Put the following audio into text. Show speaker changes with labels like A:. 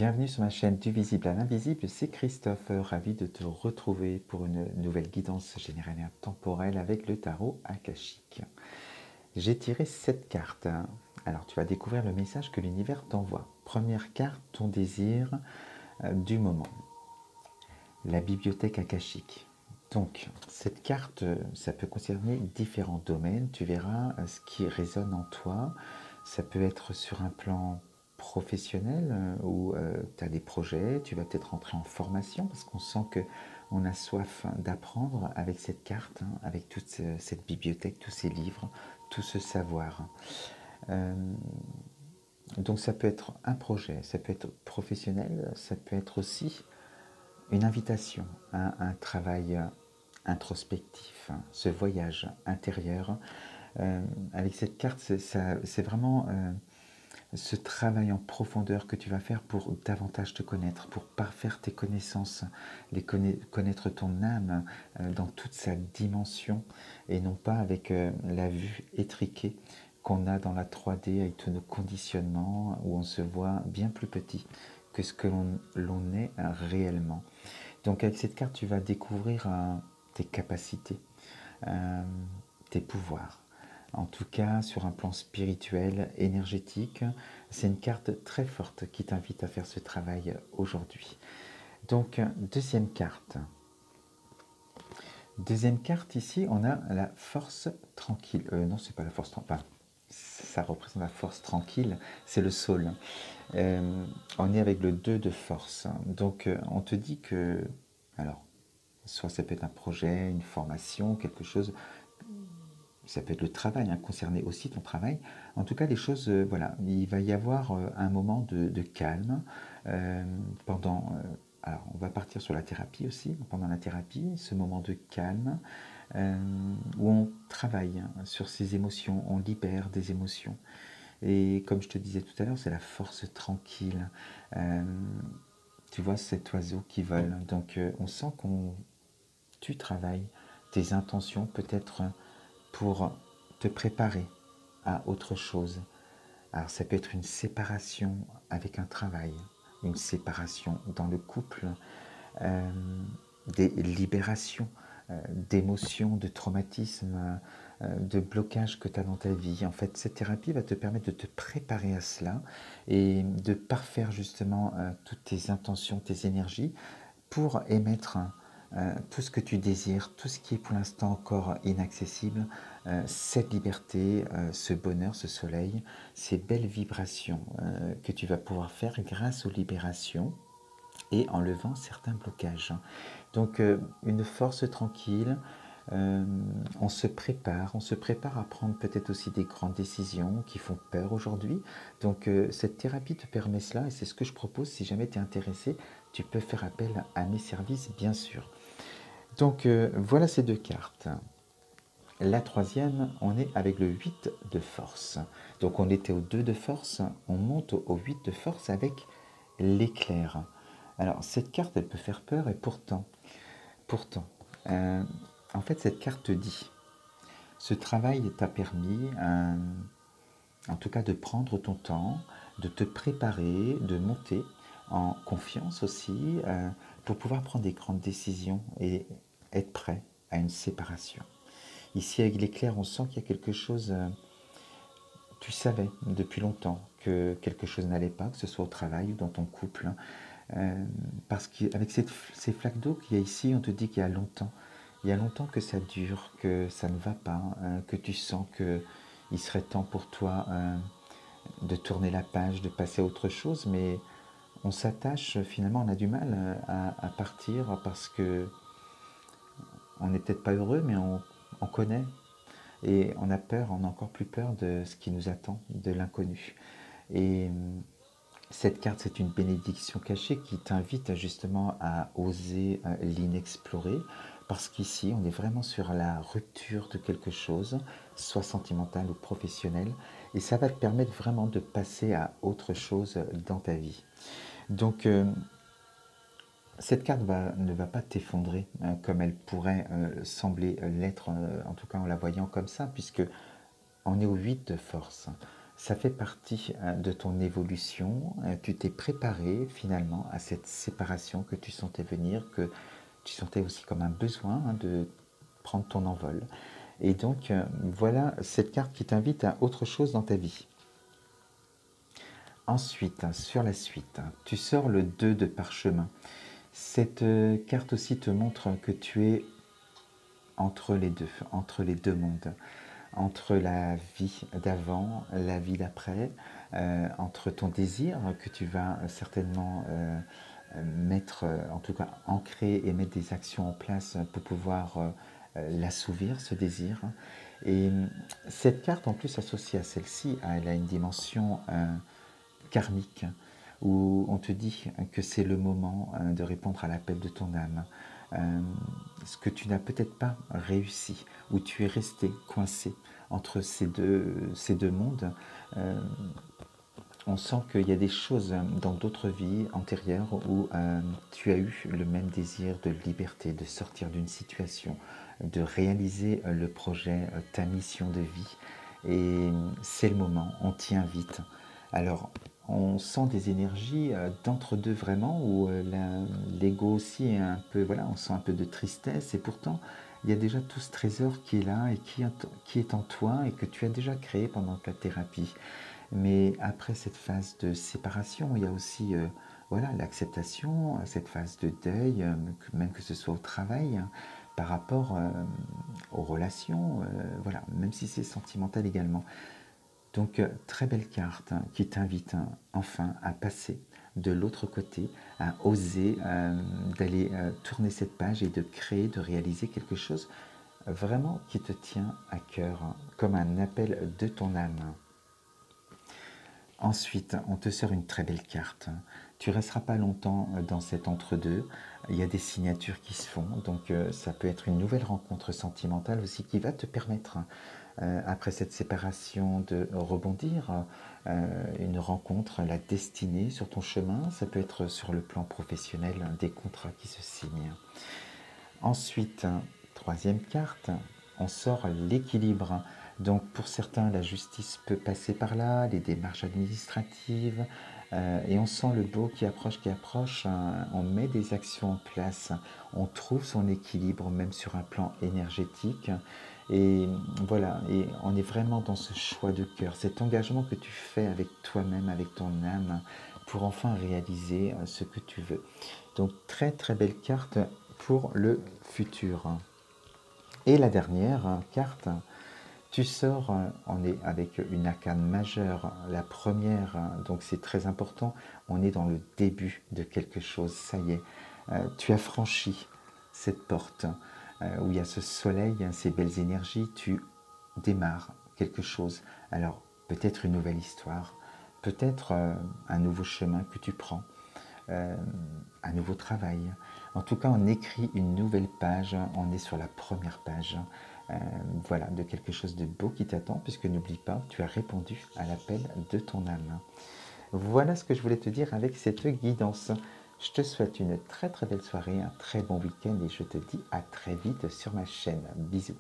A: Bienvenue sur ma chaîne Du visible à l'invisible, c'est Christophe, ravi de te retrouver pour une nouvelle guidance générale temporelle avec le tarot akashique. J'ai tiré 7 cartes. Alors tu vas découvrir le message que l'univers t'envoie. Première carte, ton désir du moment. La bibliothèque akashique. Donc cette carte, ça peut concerner différents domaines. Tu verras ce qui résonne en toi. Ça peut être sur un plan professionnel où tu as des projets, tu vas peut-être entrer en formation parce qu'on sent qu'on a soif d'apprendre avec cette carte, avec toute cette bibliothèque, tous ces livres, tout ce savoir. Euh, donc ça peut être un projet, ça peut être professionnel, ça peut être aussi une invitation à un travail introspectif, ce voyage intérieur. Avec cette carte, c'est vraiment ce travail en profondeur que tu vas faire pour davantage te connaître, pour parfaire tes connaissances, connaître ton âme dans toute sa dimension et non pas avec la vue étriquée qu'on a dans la 3D avec tous nos conditionnements où on se voit bien plus petit que ce que l'on est réellement. Donc avec cette carte, tu vas découvrir tes capacités, tes pouvoirs. En tout cas, sur un plan spirituel, énergétique, c'est une carte très forte qui t'invite à faire ce travail aujourd'hui. Donc, deuxième carte. Deuxième carte, ici, on a la force tranquille. Non, c'est pas la force tranquille. Enfin, ça représente la force tranquille, c'est le Soul. On est avec le 2 de force. Donc, on te dit que... Alors, soit ça peut être un projet, une formation, quelque chose... Ça peut être le travail, concerner aussi ton travail. En tout cas, les choses, voilà, il va y avoir un moment de calme pendant... alors, on va partir sur la thérapie aussi. Pendant la thérapie, ce moment de calme où on travaille sur ses émotions, on libère des émotions. Et comme je te disais tout à l'heure, c'est la force tranquille. Tu vois cet oiseau qui vole. Donc, on sent tu travailles tes intentions peut-être pour te préparer à autre chose. Alors ça peut être une séparation avec un travail, une séparation dans le couple, euh, des libérations d'émotions, de traumatismes, de blocages que tu as dans ta vie. En fait, cette thérapie va te permettre de te préparer à cela et de parfaire justement toutes tes intentions, tes énergies pour émettre tout ce que tu désires, tout ce qui est pour l'instant encore inaccessible, cette liberté, ce bonheur, ce soleil, ces belles vibrations que tu vas pouvoir faire grâce aux libérations et en levant certains blocages. Donc une force tranquille, on se prépare à prendre peut-être aussi des grandes décisions qui font peur aujourd'hui. Donc cette thérapie te permet cela et c'est ce que je propose. Si jamais tu es intéressé, tu peux faire appel à mes services, bien sûr. Donc voilà ces deux cartes. La troisième, on est avec le 8 de force. Donc on était au 2 de force, on monte au 8 de force avec l'éclair. Alors cette carte, elle peut faire peur et pourtant, en fait cette carte te dit, ce travail t'a permis, en tout cas de prendre ton temps, de te préparer, de monter en confiance aussi, pour pouvoir prendre des grandes décisions et être prêt à une séparation. Ici, avec l'éclair, on sent qu'il y a quelque chose, tu savais depuis longtemps que quelque chose n'allait pas, que ce soit au travail ou dans ton couple. Parce qu'avec ces flaques d'eau qu'il y a ici, on te dit qu'il y a longtemps que ça dure, que ça ne va pas, que tu sens qu'il serait temps pour toi de tourner la page, de passer à autre chose, mais on s'attache, finalement, on a du mal à partir parce que on n'est peut-être pas heureux, mais on connaît. Et on a peur, on a encore plus peur de ce qui nous attend, de l'inconnu. Et cette carte, c'est une bénédiction cachée qui t'invite justement à oser l'inexplorer, parce qu'ici, on est vraiment sur la rupture de quelque chose, soit sentimental ou professionnel, et ça va te permettre vraiment de passer à autre chose dans ta vie. Donc, cette carte ne va pas t'effondrer comme elle pourrait sembler l'être, en tout cas en la voyant comme ça, puisque on est au 8 de force. ça fait partie de ton évolution. Tu t'es préparé finalement à cette séparation que tu sentais venir, que tu sentais aussi comme un besoin de prendre ton envol. Et donc, voilà cette carte qui t'invite à autre chose dans ta vie. Ensuite, sur la suite, tu sors le 2 de parchemin. Cette carte aussi te montre que tu es entre les deux mondes, entre la vie d'avant, la vie d'après, entre ton désir que tu vas certainement mettre, en tout cas ancrer et mettre des actions en place pour pouvoir l'assouvir, ce désir. Et cette carte, en plus associée à celle-ci, elle a une dimension karmique, où on te dit que c'est le moment de répondre à l'appel de ton âme. Ce que tu n'as peut-être pas réussi, où tu es resté coincé entre ces deux mondes. On sent qu'il y a des choses dans d'autres vies antérieures où tu as eu le même désir de liberté, de sortir d'une situation, de réaliser le projet, ta mission de vie. Et c'est le moment, on t'y invite. Alors, on sent des énergies d'entre-deux vraiment, où l'ego aussi est un peu, voilà, on sent un peu de tristesse, et pourtant, il y a déjà tout ce trésor qui est là et qui est en toi et que tu as déjà créé pendant ta thérapie. Mais après cette phase de séparation, il y a aussi voilà, l'acceptation, cette phase de deuil, même que ce soit au travail, par rapport aux relations, voilà, même si c'est sentimental également. Donc, très belle carte qui t'invite enfin à passer de l'autre côté, à oser d'aller tourner cette page et de créer, de réaliser quelque chose vraiment qui te tient à cœur, comme un appel de ton âme. Ensuite, on te sort une très belle carte. Tu ne resteras pas longtemps dans cet entre-deux. Il y a des signatures qui se font, donc ça peut être une nouvelle rencontre sentimentale aussi qui va te permettre, après cette séparation, de rebondir. Une rencontre, la destinée sur ton chemin, ça peut être sur le plan professionnel, des contrats qui se signent. Ensuite, troisième carte, on sort l'équilibre. Donc pour certains, la justice peut passer par là, les démarches administratives, et on sent le beau qui approche, on met des actions en place, on trouve son équilibre même sur un plan énergétique. Et voilà, et on est vraiment dans ce choix de cœur, cet engagement que tu fais avec toi-même, avec ton âme, pour enfin réaliser ce que tu veux. Donc très très belle carte pour le futur. Et la dernière carte, tu sors, on est avec une arcane majeure, la première, donc c'est très important, on est dans le début de quelque chose, ça y est, tu as franchi cette porte où il y a ce soleil, ces belles énergies, tu démarres quelque chose. Alors peut-être une nouvelle histoire, peut-être un nouveau chemin que tu prends, un nouveau travail. En tout cas, on écrit une nouvelle page, on est sur la première page, voilà, de quelque chose de beau qui t'attend, puisque n'oublie pas, tu as répondu à l'appel de ton âme. Voilà ce que je voulais te dire avec cette guidance. Je te souhaite une très très belle soirée, un très bon week-end et je te dis à très vite sur ma chaîne. Bisous.